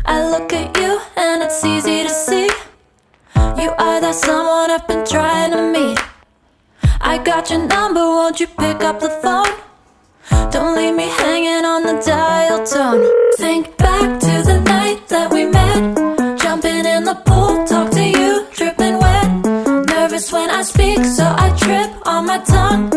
I look at you and it's easy to see you are that someone I've been trying to meet. I got your number, won't you pick up the phone? Don't leave me hanging on the dial tone. Think back to the night that we met, jumping in the pool, talk to you, dripping wet. Nervous when I speak, so I trip on my tongue.